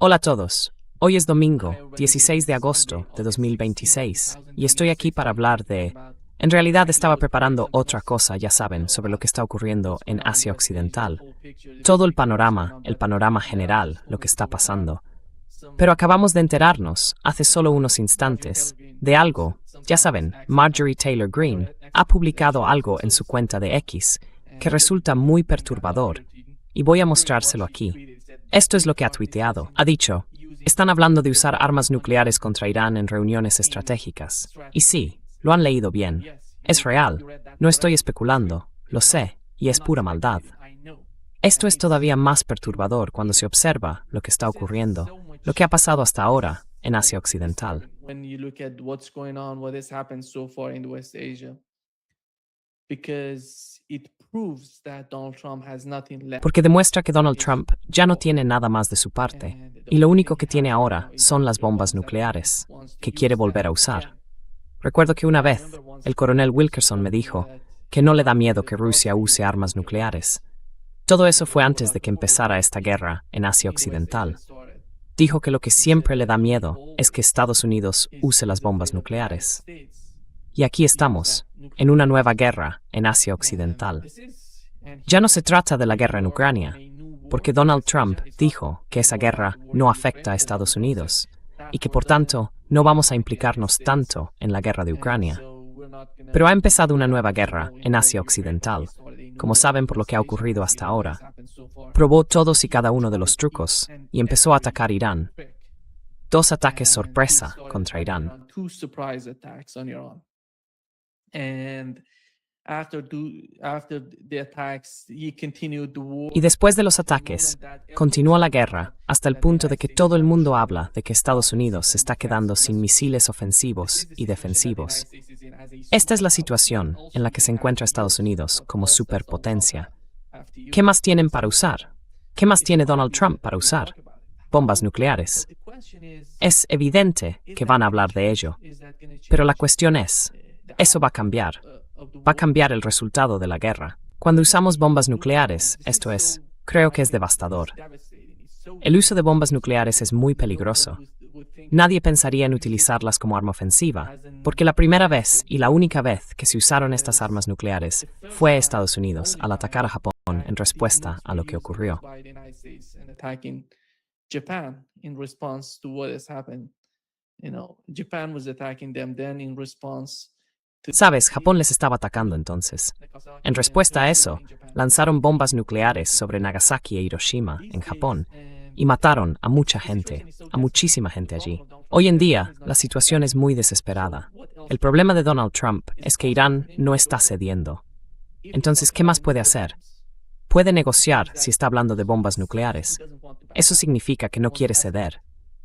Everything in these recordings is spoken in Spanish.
Hola a todos. Hoy es domingo, 16 de agosto de 2026, y estoy aquí para hablar de... En realidad estaba preparando otra cosa, ya saben, sobre lo que está ocurriendo en Asia Occidental. Todo el panorama general, lo que está pasando. Pero acabamos de enterarnos, hace solo unos instantes, de algo. Ya saben, Marjorie Taylor Greene ha publicado algo en su cuenta de X que resulta muy perturbador, y voy a mostrárselo aquí. Esto es lo que ha tuiteado. Ha dicho, están hablando de usar armas nucleares contra Irán en reuniones estratégicas. Y sí, lo han leído bien. Es real. No estoy especulando. Lo sé, y es pura maldad. Esto es todavía más perturbador cuando se observa lo que está ocurriendo, lo que ha pasado hasta ahora en Asia Occidental. Porque demuestra que Donald Trump ya no tiene nada más de su parte, y lo único que tiene ahora son las bombas nucleares, que quiere volver a usar. Recuerdo que una vez, el coronel Wilkerson me dijo que no le da miedo que Rusia use armas nucleares. Todo eso fue antes de que empezara esta guerra en Asia Occidental. Dijo que lo que siempre le da miedo es que Estados Unidos use las bombas nucleares. Y aquí estamos, en una nueva guerra en Asia Occidental. Ya no se trata de la guerra en Ucrania, porque Donald Trump dijo que esa guerra no afecta a Estados Unidos, y que por tanto no vamos a implicarnos tanto en la guerra de Ucrania. Pero ha empezado una nueva guerra en Asia Occidental, como saben por lo que ha ocurrido hasta ahora. Probó todos y cada uno de los trucos y empezó a atacar Irán. 2 ataques sorpresa contra Irán. Y después de los ataques, continuó la guerra hasta el punto de que todo el mundo habla de que Estados Unidos se está quedando sin misiles ofensivos y defensivos. Esta es la situación en la que se encuentra Estados Unidos como superpotencia. ¿Qué más tienen para usar? ¿Qué más tiene Donald Trump para usar? Bombas nucleares. Es evidente que van a hablar de ello. Pero la cuestión es, ¿eso va a cambiar? Va a cambiar el resultado de la guerra. Cuando usamos bombas nucleares, esto es, creo que es devastador. El uso de bombas nucleares es muy peligroso. Nadie pensaría en utilizarlas como arma ofensiva, porque la primera vez y la única vez que se usaron estas armas nucleares fue Estados Unidos al atacar a Japón en respuesta a lo que ocurrió. Sabes, Japón les estaba atacando entonces. En respuesta a eso, lanzaron bombas nucleares sobre Nagasaki e Hiroshima, en Japón, y mataron a mucha gente, a muchísima gente allí. Hoy en día, la situación es muy desesperada. El problema de Donald Trump es que Irán no está cediendo. Entonces, ¿qué más puede hacer? Puede negociar si está hablando de bombas nucleares. Eso significa que no quiere ceder,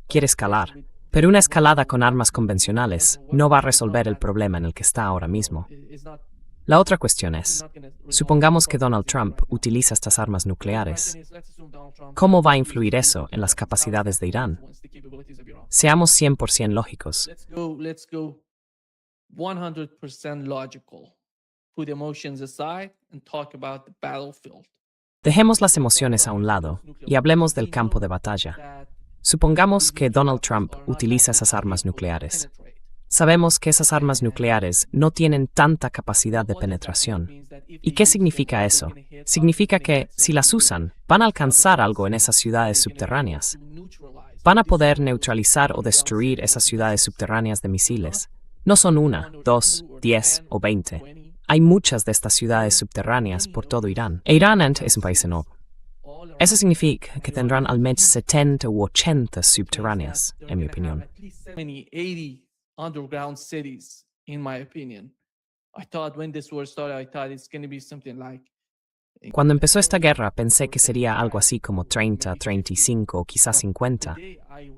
quiere escalar. Pero una escalada con armas convencionales no va a resolver el problema en el que está ahora mismo. La otra cuestión es, supongamos que Donald Trump utiliza estas armas nucleares. ¿Cómo va a influir eso en las capacidades de Irán? Seamos 100% lógicos. Dejemos las emociones a un lado y hablemos del campo de batalla. Supongamos que Donald Trump utiliza esas armas nucleares. Sabemos que esas armas nucleares no tienen tanta capacidad de penetración. ¿Y qué significa eso? Significa que, si las usan, van a alcanzar algo en esas ciudades subterráneas. Van a poder neutralizar o destruir esas ciudades subterráneas de misiles. No son 1, 2, 10 o 20. Hay muchas de estas ciudades subterráneas por todo Irán. E Irán es un país enorme. Eso significa que tendrán al menos 70 u 80 subterráneas, en mi opinión. Cuando empezó esta guerra pensé que sería algo así como 30, 35 o quizás 50.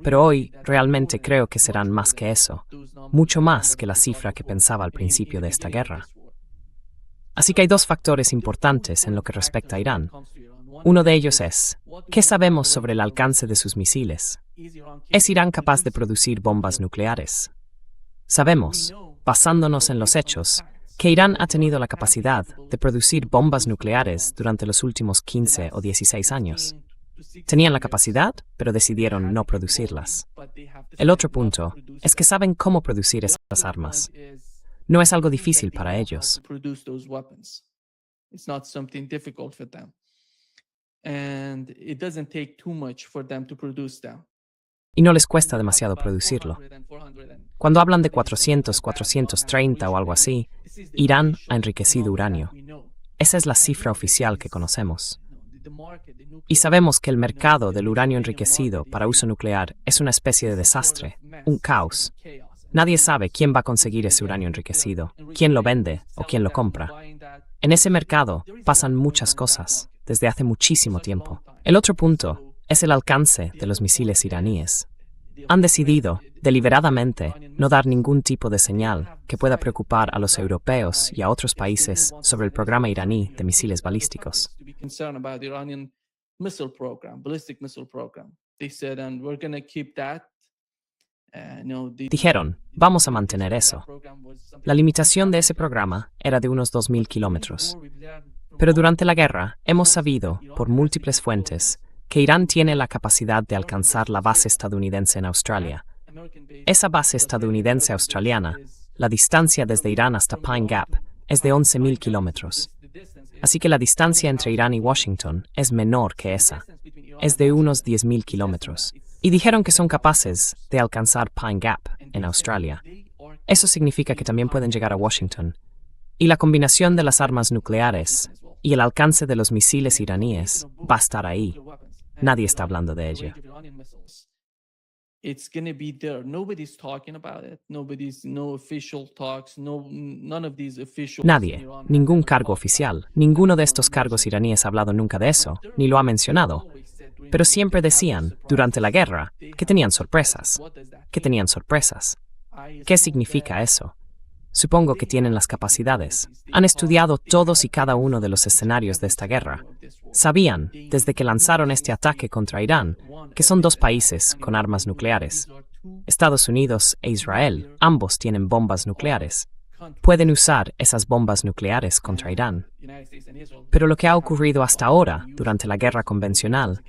Pero hoy realmente creo que serán más que eso, mucho más que la cifra que pensaba al principio de esta guerra. Así que hay 2 factores importantes en lo que respecta a Irán. Uno de ellos es, ¿qué sabemos sobre el alcance de sus misiles? ¿Es Irán capaz de producir bombas nucleares? Sabemos, basándonos en los hechos, que Irán ha tenido la capacidad de producir bombas nucleares durante los últimos 15 o 16 años. Tenían la capacidad, pero decidieron no producirlas. El otro punto es que saben cómo producir esas armas. No es algo difícil para ellos. Y no les cuesta demasiado producirlo. Cuando hablan de 400, 430 o algo así, Irán ha enriquecido uranio. Esa es la cifra oficial que conocemos. Y sabemos que el mercado del uranio enriquecido para uso nuclear es una especie de desastre, un caos. Nadie sabe quién va a conseguir ese uranio enriquecido, quién lo vende o quién lo compra. En ese mercado pasan muchas cosas, desde hace muchísimo tiempo. El otro punto es el alcance de los misiles iraníes. Han decidido, deliberadamente, no dar ningún tipo de señal que pueda preocupar a los europeos y a otros países sobre el programa iraní de misiles balísticos. Dijeron, vamos a mantener eso. La limitación de ese programa era de unos 2.000 kilómetros. Pero durante la guerra hemos sabido, por múltiples fuentes, que Irán tiene la capacidad de alcanzar la base estadounidense en Australia. Esa base estadounidense australiana, la distancia desde Irán hasta Pine Gap, es de 11.000 kilómetros. Así que la distancia entre Irán y Washington es menor que esa. Es de unos 10.000 kilómetros. Y dijeron que son capaces de alcanzar Pine Gap, en Australia. Eso significa que también pueden llegar a Washington. Y la combinación de las armas nucleares y el alcance de los misiles iraníes va a estar ahí. Nadie está hablando de ello. Nadie, ningún cargo oficial, ninguno de estos cargos iraníes ha hablado nunca de eso, ni lo ha mencionado. Pero siempre decían, durante la guerra, que tenían sorpresas. ¿Qué tenían sorpresas? ¿Qué significa eso? Supongo que tienen las capacidades. Han estudiado todos y cada uno de los escenarios de esta guerra. Sabían, desde que lanzaron este ataque contra Irán, que son dos países con armas nucleares. Estados Unidos e Israel, ambos tienen bombas nucleares. Pueden usar esas bombas nucleares contra Irán. Pero lo que ha ocurrido hasta ahora, durante la guerra convencional,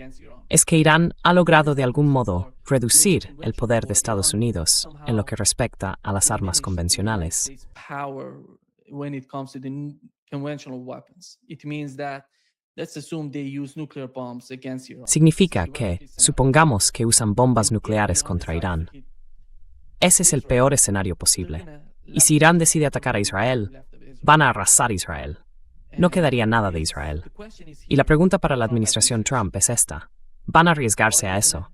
es que Irán ha logrado de algún modo reducir el poder de Estados Unidos en lo que respecta a las armas convencionales. Significa que, supongamos que usan bombas nucleares contra Irán. Ese es el peor escenario posible. Y si Irán decide atacar a Israel, van a arrasar Israel. No quedaría nada de Israel. Y la pregunta para la administración Trump es esta. ¿Van a arriesgarse a eso?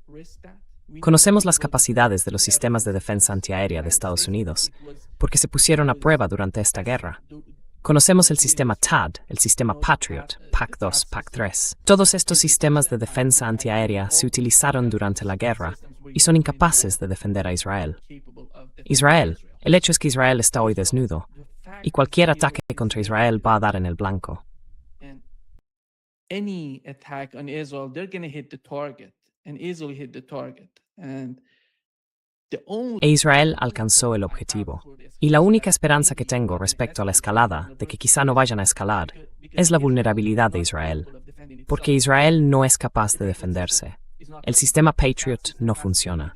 Conocemos las capacidades de los sistemas de defensa antiaérea de Estados Unidos, porque se pusieron a prueba durante esta guerra. Conocemos el sistema THAAD, el sistema Patriot, PAC-2, PAC-3. Todos estos sistemas de defensa antiaérea se utilizaron durante la guerra y son incapaces de defender a Israel. El hecho es que Israel está hoy desnudo, y cualquier ataque contra Israel va a dar en el blanco. E Israel alcanzó el objetivo. Y la única esperanza que tengo respecto a la escalada, de que quizá no vayan a escalar, es la vulnerabilidad de Israel. Porque Israel no es capaz de defenderse. El sistema Patriot no funciona.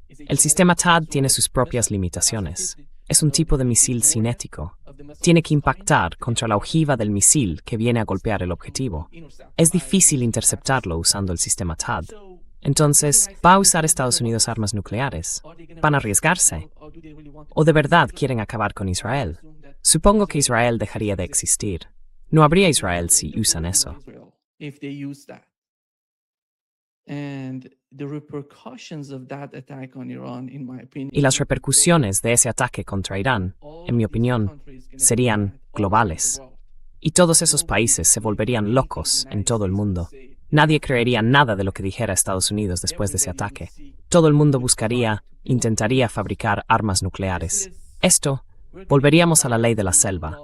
El sistema THAAD tiene sus propias limitaciones. Es un tipo de misil cinético. Tiene que impactar contra la ojiva del misil que viene a golpear el objetivo. Es difícil interceptarlo usando el sistema THAAD. Entonces, ¿va a usar Estados Unidos armas nucleares? ¿Van a arriesgarse? ¿O de verdad quieren acabar con Israel? Supongo que Israel dejaría de existir. No habría Israel si usan eso. Y las repercusiones de ese ataque contra Irán, en mi opinión, serían globales. Y todos esos países se volverían locos en todo el mundo. Nadie creería nada de lo que dijera Estados Unidos después de ese ataque. Todo el mundo intentaría fabricar armas nucleares. Esto, volveríamos a la ley de la selva.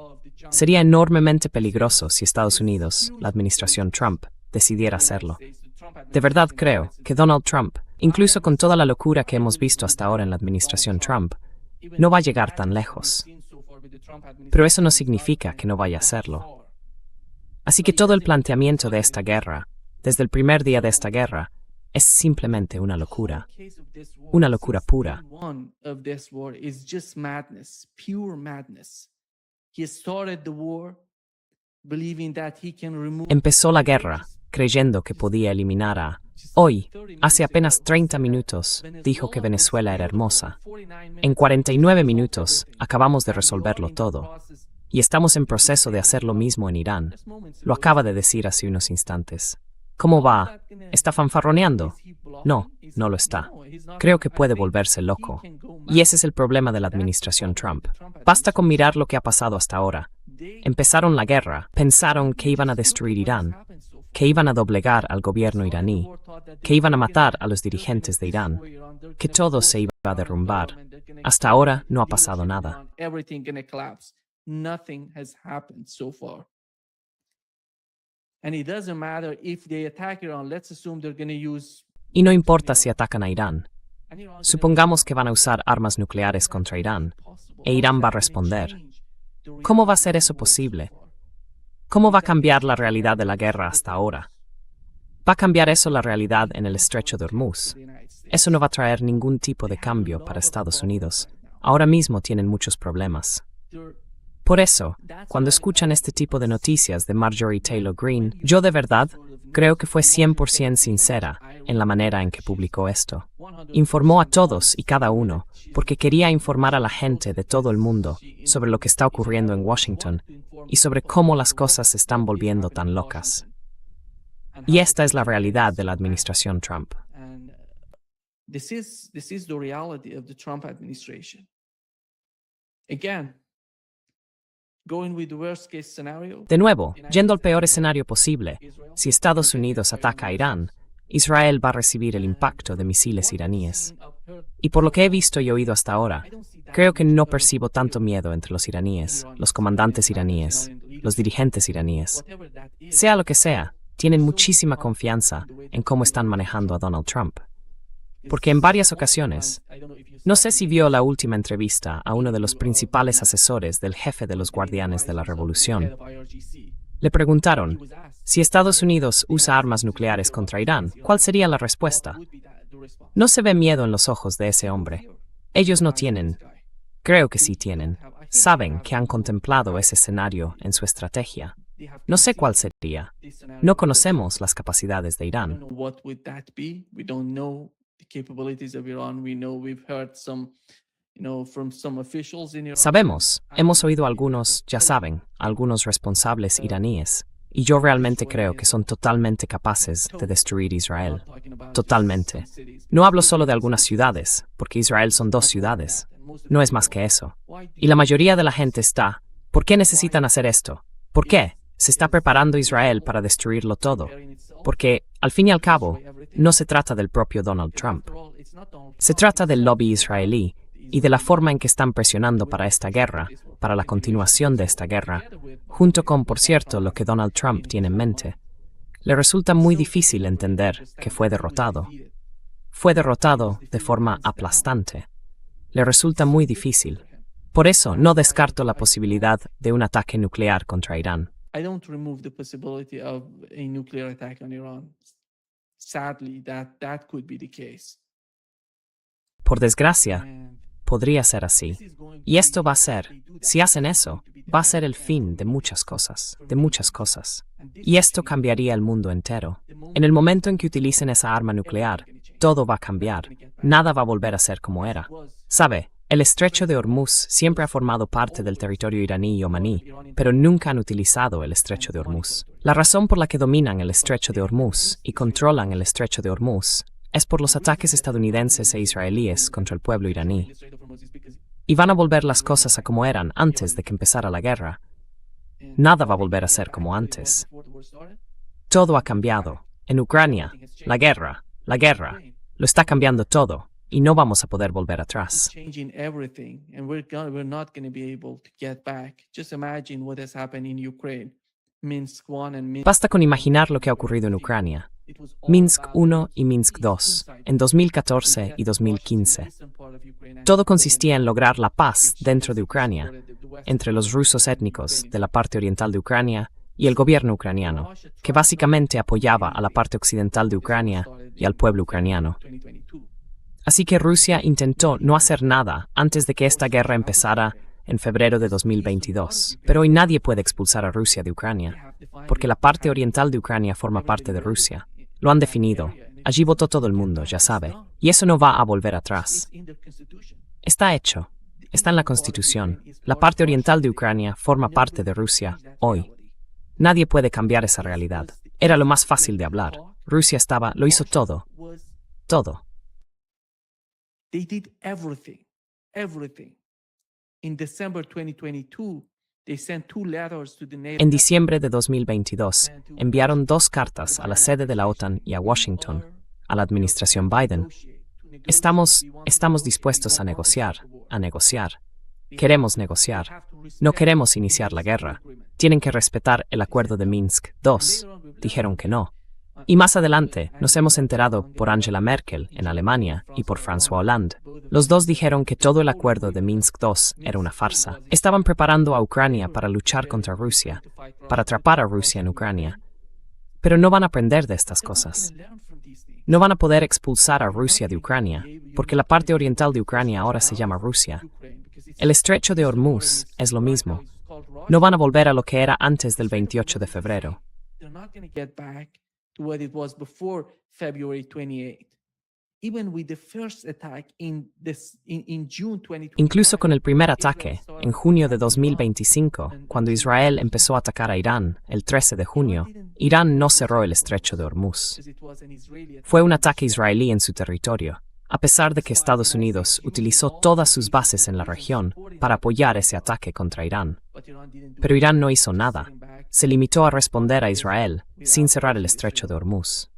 Sería enormemente peligroso si Estados Unidos, la administración Trump, decidiera hacerlo. De verdad creo que Donald Trump, incluso con toda la locura que hemos visto hasta ahora en la administración Trump, no va a llegar tan lejos. Pero eso no significa que no vaya a hacerlo. Así que todo el planteamiento de esta guerra, desde el primer día de esta guerra, es simplemente una locura pura. Empezó la guerra creyendo que podía eliminar a... Hoy, hace apenas 30 minutos, dijo que Venezuela era hermosa. En 49 minutos, acabamos de resolverlo todo. Y estamos en proceso de hacer lo mismo en Irán. Lo acaba de decir hace unos instantes. ¿Cómo va? ¿Está fanfarroneando? No, no lo está. Creo que puede volverse loco. Y ese es el problema de la administración Trump. Basta con mirar lo que ha pasado hasta ahora. Empezaron la guerra, pensaron que iban a destruir Irán, que iban a doblegar al gobierno iraní, que iban a matar a los dirigentes de Irán, que todo se iba a derrumbar. Hasta ahora no ha pasado nada. Nothing has happened so far. And it doesn't matter if they attack Iran, let's assume they're going to use... Y no importa si atacan a Irán. Supongamos que van a usar armas nucleares contra Irán, e Irán va a responder. ¿Cómo va a ser eso posible? ¿Cómo va a cambiar la realidad de la guerra hasta ahora? ¿Va a cambiar eso la realidad en el estrecho de Hormuz? Eso no va a traer ningún tipo de cambio para Estados Unidos. Ahora mismo tienen muchos problemas. Por eso, cuando escuchan este tipo de noticias de Marjorie Taylor Greene, yo de verdad creo que fue 100% sincera en la manera en que publicó esto. Informó a todos y cada uno, porque quería informar a la gente de todo el mundo sobre lo que está ocurriendo en Washington y sobre cómo las cosas se están volviendo tan locas. Y esta es la realidad de la administración Trump. This is the reality of the Trump administration. Again, going with the worst case scenario. De nuevo, yendo al peor escenario posible, si Estados Unidos ataca a Irán, Israel va a recibir el impacto de misiles iraníes. Y por lo que he visto y oído hasta ahora, creo que no percibo tanto miedo entre los iraníes, los comandantes iraníes, los dirigentes iraníes. Sea lo que sea, tienen muchísima confianza en cómo están manejando a Donald Trump. Porque en varias ocasiones, no sé si vio la última entrevista a uno de los principales asesores del jefe de los Guardianes de la Revolución. Le preguntaron, si Estados Unidos usa armas nucleares contra Irán, ¿cuál sería la respuesta? No se ve miedo en los ojos de ese hombre. Ellos no tienen. Creo que sí tienen. Saben que han contemplado ese escenario en su estrategia. No sé cuál sería. No conocemos las capacidades de Irán. Sabemos, hemos oído algunos, ya saben, algunos responsables iraníes, y yo realmente creo que son totalmente capaces de destruir Israel. Totalmente. No hablo solo de algunas ciudades, porque Israel son 2 ciudades. No es más que eso. Y la mayoría de la gente está, ¿por qué necesitan hacer esto? ¿Por qué? Se está preparando Israel para destruirlo todo. Porque, al fin y al cabo, no se trata del propio Donald Trump. Se trata del lobby israelí y de la forma en que están presionando para esta guerra, para la continuación de esta guerra, junto con, por cierto, lo que Donald Trump tiene en mente. Le resulta muy difícil entender que fue derrotado. Fue derrotado de forma aplastante. Le resulta muy difícil. Por eso, no descarto la posibilidad de un ataque nuclear contra Irán. I don't remove the possibility of a nuclear attack on Iran. Sadly, that could be the case. Por desgracia, podría ser así. Y esto va a ser, si hacen eso, va a ser el fin de muchas cosas, Y esto cambiaría el mundo entero. En el momento en que utilicen esa arma nuclear, todo va a cambiar. Nada va a volver a ser como era. ¿Sabe? El estrecho de Hormuz siempre ha formado parte del territorio iraní y omaní, pero nunca han utilizado el estrecho de Hormuz. La razón por la que dominan el estrecho de Hormuz y controlan el estrecho de Hormuz es por los ataques estadounidenses e israelíes contra el pueblo iraní. Y van a volver las cosas a como eran antes de que empezara la guerra. Nada va a volver a ser como antes. Todo ha cambiado. En Ucrania, la guerra, lo está cambiando todo. Y no vamos a poder volver atrás. Basta con imaginar lo que ha ocurrido en Ucrania. Minsk I y Minsk II, en 2014 y 2015. Todo consistía en lograr la paz dentro de Ucrania, entre los rusos étnicos de la parte oriental de Ucrania y el gobierno ucraniano, que básicamente apoyaba a la parte occidental de Ucrania y al pueblo ucraniano. Así que Rusia intentó no hacer nada antes de que esta guerra empezara en febrero de 2022. Pero hoy nadie puede expulsar a Rusia de Ucrania, porque la parte oriental de Ucrania forma parte de Rusia. Lo han definido. Allí votó todo el mundo, ya sabe. Y eso no va a volver atrás. Está hecho. Está en la Constitución. La parte oriental de Ucrania forma parte de Rusia hoy. Nadie puede cambiar esa realidad. Era lo más fácil de hablar. Rusia lo hizo todo. Todo. They did everything. In December 2022, they sent 2 letters to the NATO. En diciembre de 2022, enviaron 2 cartas a la sede de la OTAN y a Washington, a la administración Biden. Estamos dispuestos a negociar. Queremos negociar. No queremos iniciar la guerra. Tienen que respetar el acuerdo de Minsk II. Dijeron que no. Y más adelante nos hemos enterado por Angela Merkel en Alemania y por François Hollande. Los dos dijeron que todo el acuerdo de Minsk II era una farsa. Estaban preparando a Ucrania para luchar contra Rusia, para atrapar a Rusia en Ucrania. Pero no van a aprender de estas cosas. No van a poder expulsar a Rusia de Ucrania, porque la parte oriental de Ucrania ahora se llama Rusia. El estrecho de Hormuz es lo mismo. No van a volver a lo que era antes del 28 de febrero. To what it was before February 28. Even with the first attack in June 2020. Incluso con el primer ataque, en junio de 2025, cuando Israel empezó a atacar a Irán, el 13 de junio, Irán no cerró el estrecho de Hormuz. Fue un ataque israelí en su territorio, a pesar de que Estados Unidos utilizó todas sus bases en la región para apoyar ese ataque contra Irán. Pero Irán no hizo nada. Se limitó a responder a Israel, sin cerrar el estrecho de Hormuz.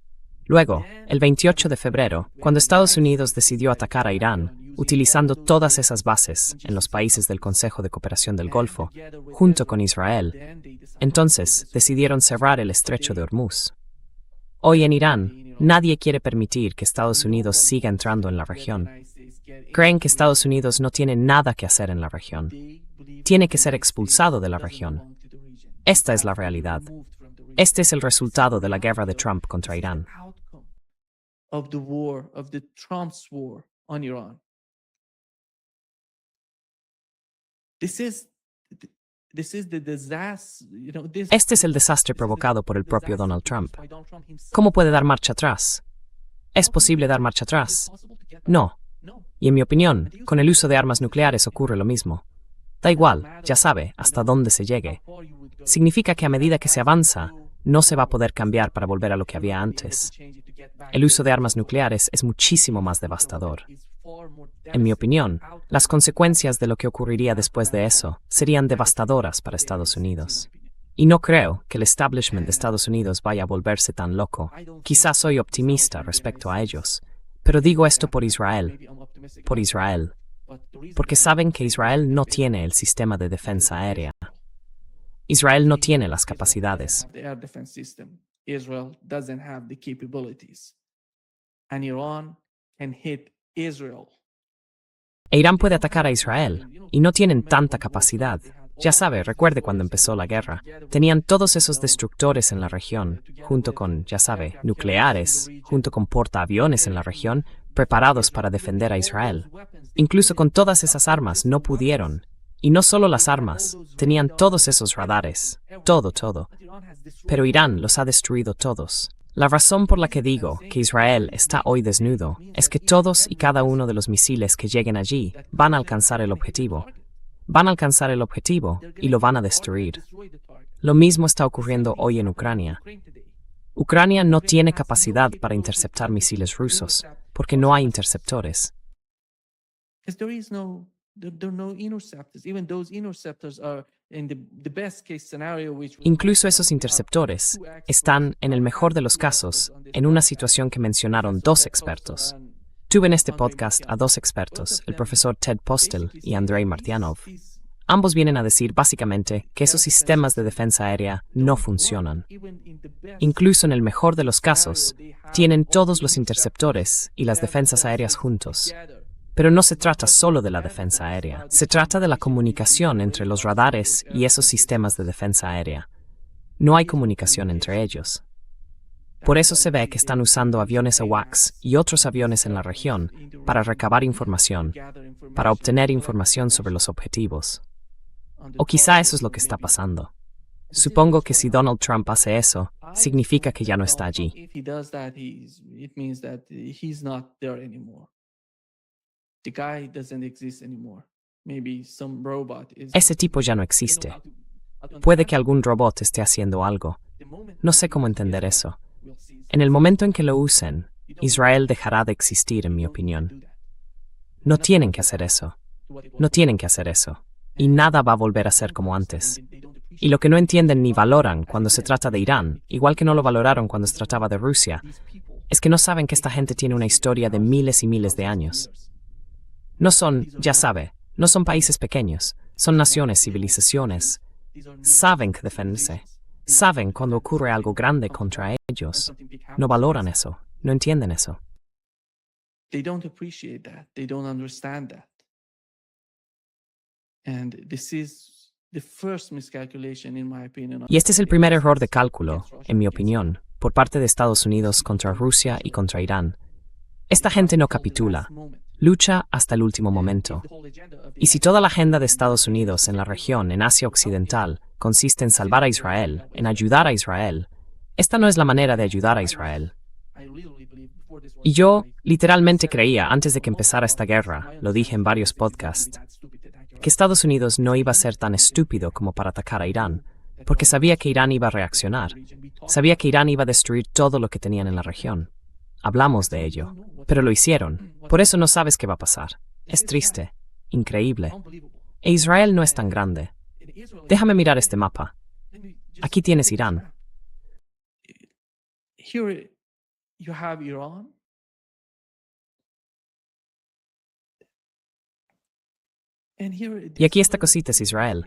Luego, el 28 de febrero, cuando Estados Unidos decidió atacar a Irán, utilizando todas esas bases en los países del Consejo de Cooperación del Golfo, junto con Israel, entonces decidieron cerrar el estrecho de Hormuz. Hoy en Irán, nadie quiere permitir que Estados Unidos siga entrando en la región. Creen que Estados Unidos no tiene nada que hacer en la región. Tiene que ser expulsado de la región. Esta es la realidad. Este es el resultado de la guerra de Trump contra Irán. Este es el desastre provocado por el propio Donald Trump. ¿Cómo puede dar marcha atrás? ¿Es posible dar marcha atrás? No. Y en mi opinión, con el uso de armas nucleares ocurre lo mismo. Da igual, ya sabe, hasta dónde se llegue. Significa que a medida que se avanza, no se va a poder cambiar para volver a lo que había antes. El uso de armas nucleares es muchísimo más devastador. En mi opinión, las consecuencias de lo que ocurriría después de eso serían devastadoras para Estados Unidos. Y no creo que el establishment de Estados Unidos vaya a volverse tan loco. Quizás soy optimista respecto a ellos, pero digo esto por Israel. Porque saben que Israel no tiene el sistema de defensa aérea. Israel no tiene las capacidades. E Irán puede atacar a Israel, y no tienen tanta capacidad. Ya sabe, recuerde cuando empezó la guerra. Tenían todos esos destructores en la región, junto con, ya sabe, nucleares, junto con portaaviones en la región, preparados para defender a Israel. Incluso con todas esas armas no pudieron. Y no solo las armas, tenían todos esos radares, todo. Pero Irán los ha destruido todos. La razón por la que digo que Israel está hoy desnudo es que todos y cada uno de los misiles que lleguen allí van a alcanzar el objetivo. Van a alcanzar el objetivo y lo van a destruir. Lo mismo está ocurriendo hoy en Ucrania. Ucrania no tiene capacidad para interceptar misiles rusos, porque no hay interceptores. Incluso esos interceptores están, en el mejor de los casos, en una situación que mencionaron 2 expertos. Tuve en este podcast a 2 expertos, el profesor Ted Postel y Andrei Martyanov. Ambos vienen a decir básicamente que esos sistemas de defensa aérea no funcionan. Incluso en el mejor de los casos, tienen todos los interceptores y las defensas aéreas juntos. Pero no se trata solo de la defensa aérea, se trata de la comunicación entre los radares y esos sistemas de defensa aérea. No hay comunicación entre ellos. Por eso se ve que están usando aviones AWACS y otros aviones en la región para recabar información, para obtener información sobre los objetivos. O quizá eso es lo que está pasando. Supongo que si Donald Trump hace eso, significa que ya no está allí. If he does that, it means that he's not there anymore. The guy doesn't exist anymore. Maybe some robot is. Ese tipo ya no existe. Puede que algún robot esté haciendo algo. No sé cómo entender eso. En el momento en que lo usen, Israel dejará de existir, en mi opinión. No tienen que hacer eso. No tienen que hacer eso. Y nada va a volver a ser como antes. Y lo que no entienden ni valoran cuando se trata de Irán, igual que no lo valoraron cuando se trataba de Rusia, es que no saben que esta gente tiene una historia de miles y miles de años. No son, ya sabe, no son países pequeños, son naciones, civilizaciones. Saben que defenderse. Saben cuando ocurre algo grande contra ellos. No valoran eso, no entienden eso. They don't appreciate that. They don't understand that. And this is the first miscalculation, in my opinion. Y este es el primer error de cálculo, en mi opinión, por parte de Estados Unidos contra Rusia y contra Irán. Esta gente no capitula, lucha hasta el último momento. Y si toda la agenda de Estados Unidos en la región, en Asia Occidental, consiste en salvar a Israel, en ayudar a Israel, esta no es la manera de ayudar a Israel. Y yo, literalmente creía, antes de que empezara esta guerra, lo dije en varios podcasts, que Estados Unidos no iba a ser tan estúpido como para atacar a Irán, porque sabía que Irán iba a reaccionar. Sabía que Irán iba a destruir todo lo que tenían en la región. Hablamos de ello, pero lo hicieron. Por eso no sabes qué va a pasar. Es triste, increíble. E Israel no es tan grande. Déjame mirar este mapa. Aquí tienes Irán. Here you have Iran. And here Y aquí esta cosita es Israel.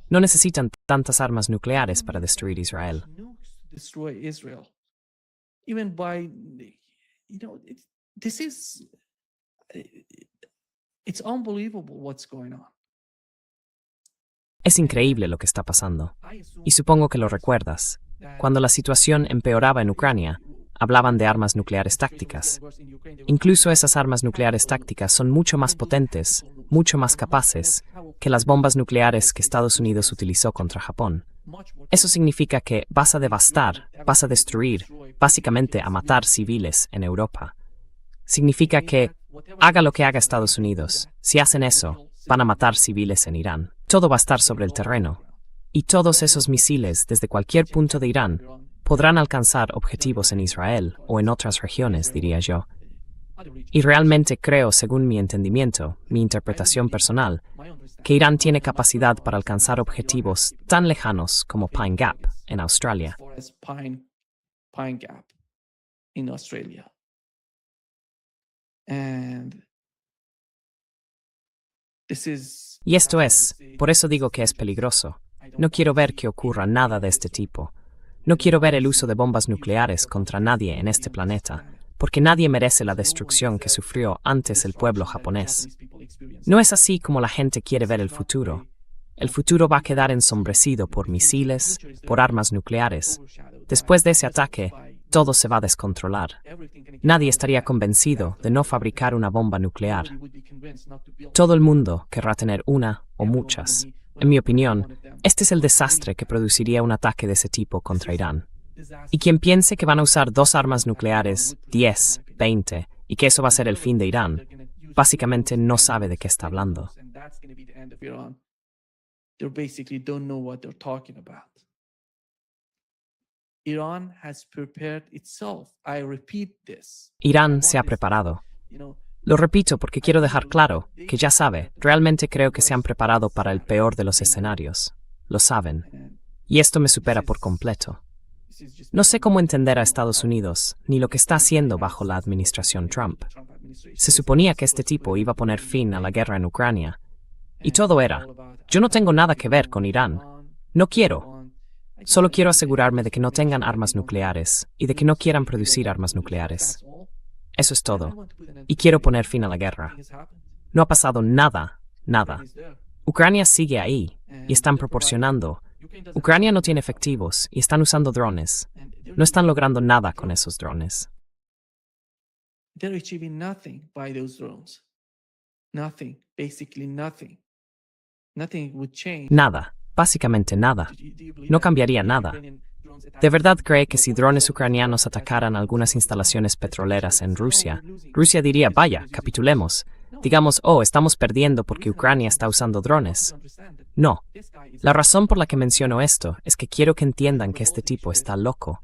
No necesitan tantas armas nucleares para destruir Israel. nukes to destroy Israel. Even by, this is, it's unbelievable what's going on. Es increíble lo que está pasando. I assume Y supongo que lo recuerdas. that Cuando la situación empeoraba en Ucrania, hablaban de armas nucleares tácticas. Incluso esas armas nucleares tácticas son mucho más potentes, mucho más capaces, que las bombas nucleares que Estados Unidos utilizó contra Japón. Eso significa que vas a devastar, vas a destruir, básicamente a matar civiles en Europa. Significa que, haga lo que haga Estados Unidos, si hacen eso, van a matar civiles en Irán. Todo va a estar sobre el terreno. Y todos esos misiles, desde cualquier punto de Irán, podrán alcanzar objetivos en Israel o en otras regiones, diría yo. Y realmente creo, según mi entendimiento, mi interpretación personal, que Irán tiene capacidad para alcanzar objetivos tan lejanos como Pine Gap, en Australia. as far as Pine Gap in Australia. And this is, Y esto es, por eso digo que es peligroso. No quiero ver que ocurra nada de este tipo. No quiero ver el uso de bombas nucleares contra nadie en este planeta, porque nadie merece la destrucción que sufrió antes el pueblo japonés. No es así como la gente quiere ver el futuro. El futuro va a quedar ensombrecido por misiles, por armas nucleares. Después de ese ataque, todo se va a descontrolar. Nadie estaría convencido de no fabricar una bomba nuclear. Todo el mundo querrá tener una o muchas. En mi opinión, este es el desastre que produciría un ataque de ese tipo contra Irán. Y quien piense que van a usar 2 armas nucleares, 10, 20, y que eso va a ser el fin de Irán, básicamente no sabe de qué está hablando. They basically don't know what they're talking about. Iran has prepared itself. I repeat this. Irán se ha preparado. Lo repito porque quiero dejar claro que ya sabe, realmente creo que se han preparado para el peor de los escenarios. Lo saben. Y esto me supera por completo. No sé cómo entender a Estados Unidos, ni lo que está haciendo bajo la administración Trump. Se suponía que este tipo iba a poner fin a la guerra en Ucrania. Y todo era, yo no tengo nada que ver con Irán. No quiero. Solo quiero asegurarme de que no tengan armas nucleares y de que no quieran producir armas nucleares. Eso es todo. Y quiero poner fin a la guerra. No ha pasado nada, nada. Ucrania sigue ahí y están proporcionando Ucrania no tiene efectivos y están usando drones. No están logrando nada con esos drones. They're achieving nothing by those drones. Nothing, basically nothing. Nothing would change. Nada, básicamente nada. No cambiaría nada. ¿De verdad cree que si drones ucranianos atacaran algunas instalaciones petroleras en Rusia, Rusia diría, vaya, capitulemos? Digamos, oh, estamos perdiendo porque Ucrania está usando drones. No. La razón por la que menciono esto es que quiero que entiendan que este tipo está loco.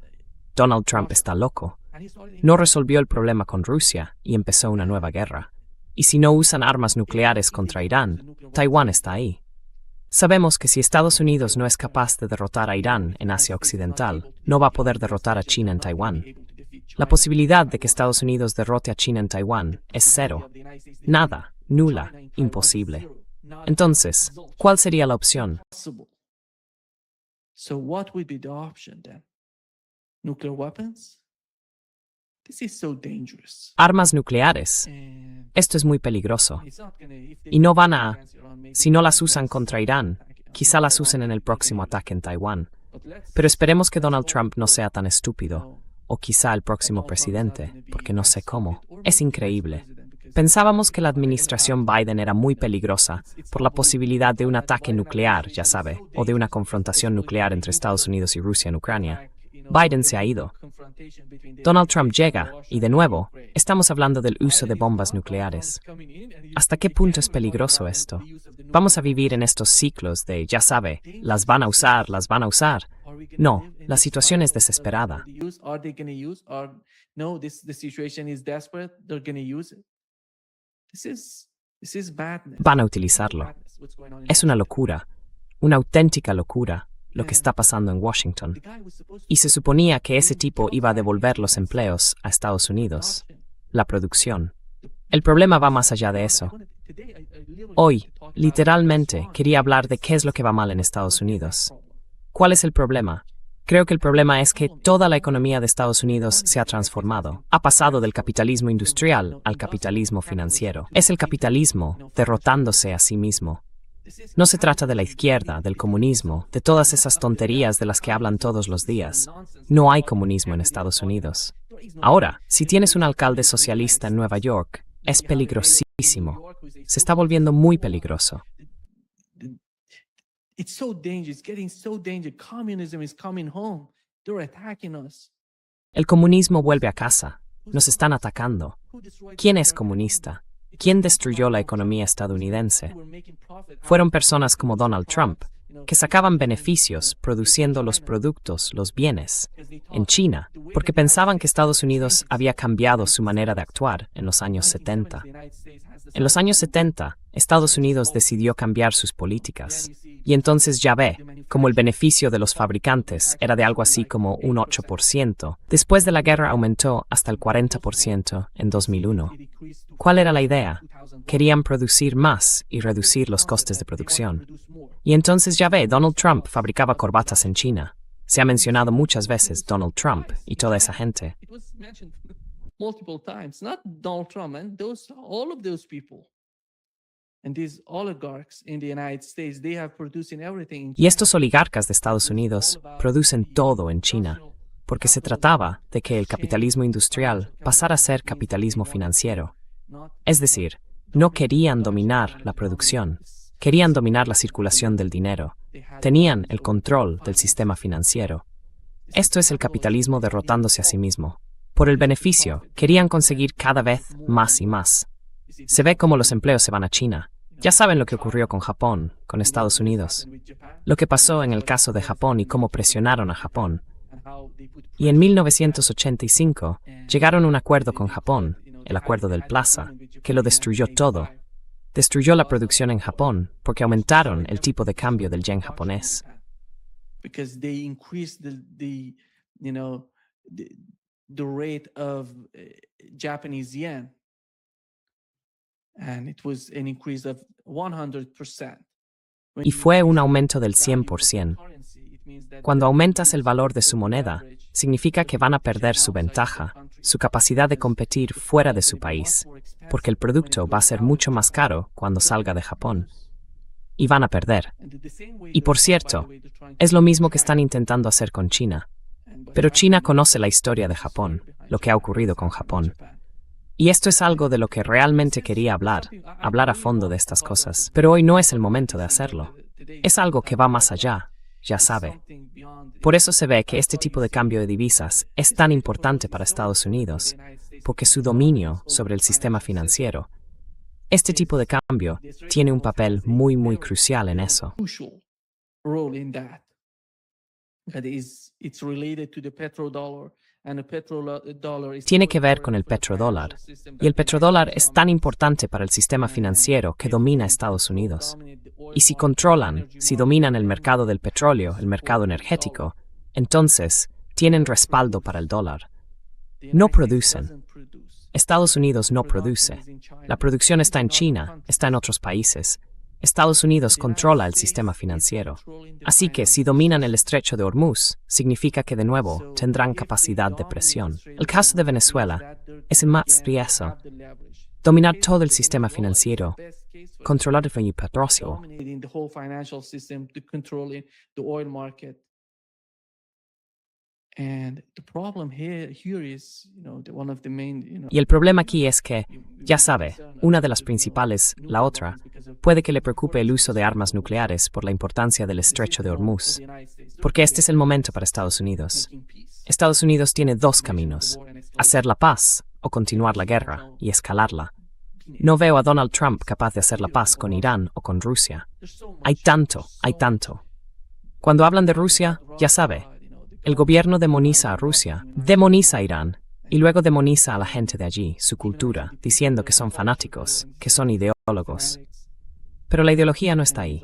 Donald Trump está loco. No resolvió el problema con Rusia y empezó una nueva guerra. Y si no usan armas nucleares contra Irán, Taiwán está ahí. Sabemos que si Estados Unidos no es capaz de derrotar a Irán en Asia Occidental, no va a poder derrotar a China en Taiwán. La posibilidad de que Estados Unidos derrote a China en Taiwán es cero. Nada, nula, imposible. Entonces, ¿cuál sería la opción? So what would be the option then? Nuclear weapons? This is so dangerous. Armas nucleares. And Esto es muy peligroso. it's not gonna, if they Y no van use a, against Iran, maybe si no las that's usan contra Irán, quizá las usen en el próximo ataque en Taiwán. But let's- Pero esperemos que Donald Trump no sea tan estúpido, No, o quizá el próximo presidente, porque no sé cómo. Es increíble. because Pensábamos que la administración Biden era muy peligrosa por la posibilidad de un ataque nuclear, ya sabe, o de una confrontación nuclear entre Estados Unidos y Rusia en Ucrania. Biden se ha ido. Donald Trump llega, y de nuevo, estamos hablando del uso de bombas nucleares. ¿Hasta qué punto es peligroso esto? Vamos a vivir en estos ciclos de, ya sabe, las van a usar, las van a usar. No, la situación es desesperada. Are they going to use? Or no, the situation is desperate. They're going to use it. This is madness. Van a utilizarlo. Madness, what's going on in Es una Washington. locura, una auténtica locura, lo que está pasando en Washington. The guy was supposed to Y se suponía que ese tipo iba a devolver los empleos a Estados Unidos, la producción. El problema va más allá de eso. Hoy, literalmente, quería hablar de qué es lo que va mal en Estados Unidos. ¿Cuál es el problema? Creo que el problema es que toda la economía de Estados Unidos se ha transformado. Ha pasado del capitalismo industrial al capitalismo financiero. Es el capitalismo derrotándose a sí mismo. No se trata de la izquierda, del comunismo, de todas esas tonterías de las que hablan todos los días. No hay comunismo en Estados Unidos. Ahora, si tienes un alcalde socialista en Nueva York, es peligrosísimo. Se está volviendo muy peligroso. It's so dangerous. It's getting so dangerous. Communism is coming home. They're attacking us. El comunismo vuelve a casa. Nos están atacando. ¿Quién es comunista? ¿Quién destruyó la economía estadounidense? Fueron personas como Donald Trump, que sacaban beneficios produciendo los productos, los bienes, en China, porque pensaban que Estados Unidos había cambiado su manera de actuar en los años 70. En los años 70, Estados Unidos decidió cambiar sus políticas. Y entonces ya ve, como el beneficio de los fabricantes era de algo así como un 8%, después de la guerra aumentó hasta el 40% en 2001. ¿Cuál era la idea? Querían producir más y reducir los costes de producción. Y entonces ya ve, Donald Trump fabricaba corbatas en China. Se ha mencionado muchas veces Donald Trump y toda esa gente. It was mentioned multiple times. Not Donald Trump, and all of those people. And these oligarchs in the United States, they have producing everything in Y estos oligarcas de Estados Unidos producen todo en China, porque se trataba de que el capitalismo industrial pasara a ser capitalismo financiero. Es decir, no querían dominar la producción, querían dominar la circulación del dinero, tenían el control del sistema financiero. Esto es el capitalismo derrotándose a sí mismo. Por el beneficio, querían conseguir cada vez más y más. Se ve cómo los empleos se van a China. Ya saben lo que ocurrió con Japón, con Estados Unidos. Lo que pasó en el caso de Japón y cómo presionaron a Japón. Y en 1985 llegaron a un acuerdo con Japón, el acuerdo del Plaza, que lo destruyó todo. Destruyó la producción en Japón porque aumentaron el tipo de cambio del yen japonés. Because they increased the rate of Japanese yen. And it was an increase of 100%. Y fue un aumento del 100%. Cuando aumentas el valor de su moneda, significa que van a perder su ventaja, su capacidad de competir fuera de su país, porque el producto va a ser mucho más caro cuando salga de Japón. y van a perder. Y por cierto, es lo mismo que están intentando hacer con China. Pero China conoce la historia de Japón, lo que ha ocurrido con Japón. Y esto es algo de lo que realmente quería hablar a fondo de estas cosas. Pero hoy no es el momento de hacerlo. Es algo que va más allá, ya sabe. Por eso se ve que este tipo de cambio de divisas es tan importante para Estados Unidos, porque su dominio sobre el sistema financiero, este tipo de cambio tiene un papel muy, muy crucial en eso. Tiene que ver con el petrodólar, y el petrodólar es tan importante para el sistema financiero que domina Estados Unidos. Y si controlan, si dominan el mercado del petróleo, el mercado energético, entonces tienen respaldo para el dólar. No producen. Estados Unidos no produce. La producción está en China, está en otros países. Estados Unidos controla el sistema financiero. Así que si dominan el estrecho de Hormuz, significa que de nuevo tendrán capacidad de presión. El caso de Venezuela es más de eso. Dominar todo el sistema financiero, controlar el petróleo. Y el problema aquí es que, ya sabe, una de las principales, la otra, puede que le preocupe el uso de armas nucleares por la importancia del estrecho de Hormuz, porque este es el momento para Estados Unidos. Estados Unidos tiene dos caminos: hacer la paz o continuar la guerra y escalarla. No veo a Donald Trump capaz de hacer la paz con Irán o con Rusia. Hay tanto. Cuando hablan de Rusia, ya sabe, el gobierno demoniza a Rusia, demoniza a Irán, y luego demoniza a la gente de allí, su cultura, diciendo que son fanáticos, que son ideólogos. Pero la ideología no está ahí.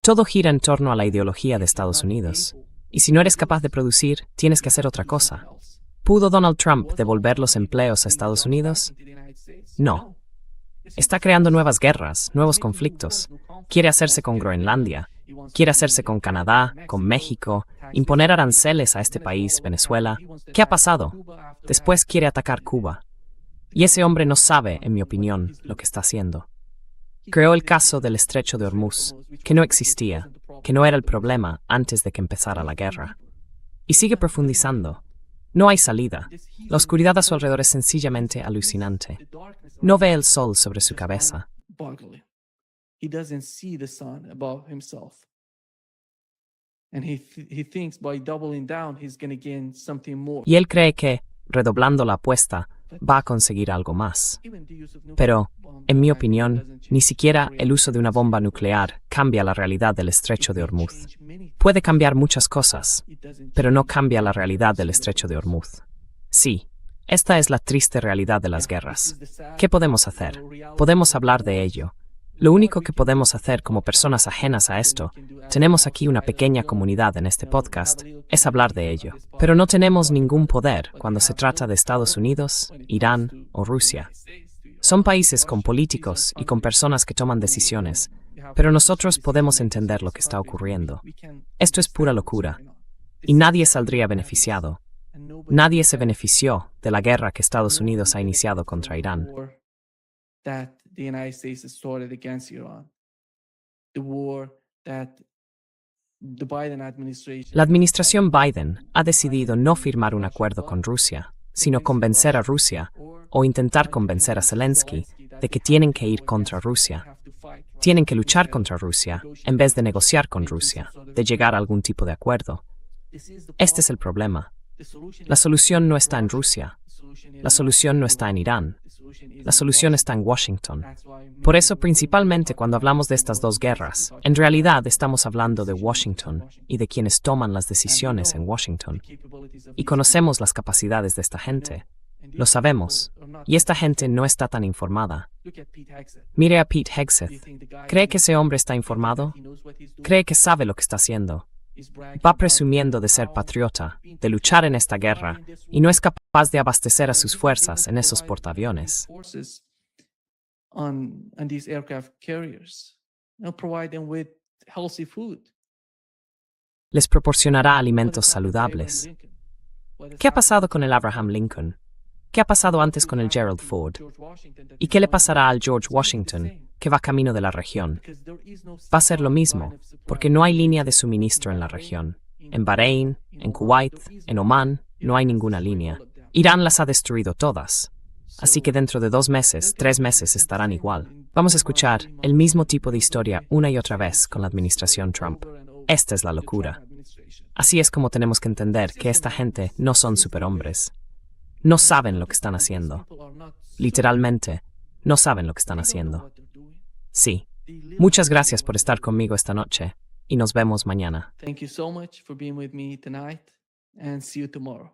Todo gira en torno a la ideología de Estados Unidos. Y si no eres capaz de producir, tienes que hacer otra cosa. ¿Pudo Donald Trump devolver los empleos a Estados Unidos? No. Está creando nuevas guerras, nuevos conflictos. Quiere hacerse con Groenlandia, quiere hacerse con Canadá, con México, imponer aranceles a este país, Venezuela. ¿Qué ha pasado? Después quiere atacar Cuba. Y ese hombre no sabe, en mi opinión, lo que está haciendo. Creó el caso del estrecho de Hormuz, que no existía, que no era el problema antes de que empezara la guerra. Y sigue profundizando. No hay salida. La oscuridad a su alrededor es sencillamente alucinante. No ve el sol sobre su cabeza. Y él cree que, redoblando la apuesta, va a conseguir algo más. Pero, en mi opinión, ni siquiera el uso de una bomba nuclear cambia la realidad del estrecho de Hormuz. Puede cambiar muchas cosas, pero no cambia la realidad del estrecho de Hormuz. Sí, esta es la triste realidad de las guerras. ¿Qué podemos hacer? Podemos hablar de ello. Lo único que podemos hacer como personas ajenas a esto, tenemos aquí una pequeña comunidad en este podcast, es hablar de ello. Pero no tenemos ningún poder cuando se trata de Estados Unidos, Irán o Rusia. Son países con políticos y con personas que toman decisiones, pero nosotros podemos entender lo que está ocurriendo. Esto es pura locura. Y nadie saldría beneficiado. Nadie se benefició de la guerra que Estados Unidos ha iniciado contra Irán. La administración Biden ha decidido no firmar un acuerdo con Rusia, sino convencer a Rusia, o intentar convencer a Zelensky, de que tienen que ir contra Rusia. Tienen que luchar contra Rusia, en vez de negociar con Rusia, de llegar a algún tipo de acuerdo. Este es el problema. La solución no está en Rusia. La solución no está en Irán. La solución está en Washington. Por eso, principalmente cuando hablamos de estas dos guerras, en realidad estamos hablando de Washington y de quienes toman las decisiones en Washington. Y conocemos las capacidades de esta gente. Lo sabemos. Y esta gente no está tan informada. Mire a Pete Hegseth. ¿Cree que ese hombre está informado? ¿Cree que sabe lo que está haciendo? Va presumiendo de ser patriota, de luchar en esta guerra, y no es capaz de abastecer a sus fuerzas en esos portaaviones. Les proporcionará alimentos saludables. ¿Qué ha pasado con el Abraham Lincoln? ¿Qué ha pasado antes con el Gerald Ford? ¿Y qué le pasará al George Washington, que va camino de la región? Va a ser lo mismo, porque no hay línea de suministro en la región. En Bahrein, en Kuwait, en Omán, no hay ninguna línea. Irán las ha destruido todas. Así que dentro de 2 meses, 3 meses estarán igual. Vamos a escuchar el mismo tipo de historia una y otra vez con la administración Trump. Esta es la locura. Así es como tenemos que entender que esta gente no son superhombres. No saben lo que están haciendo. Literalmente, no saben lo que están haciendo. Sí. Muchas gracias por estar conmigo esta noche y nos vemos mañana. Thank you so much for being with me tonight, and see you tomorrow.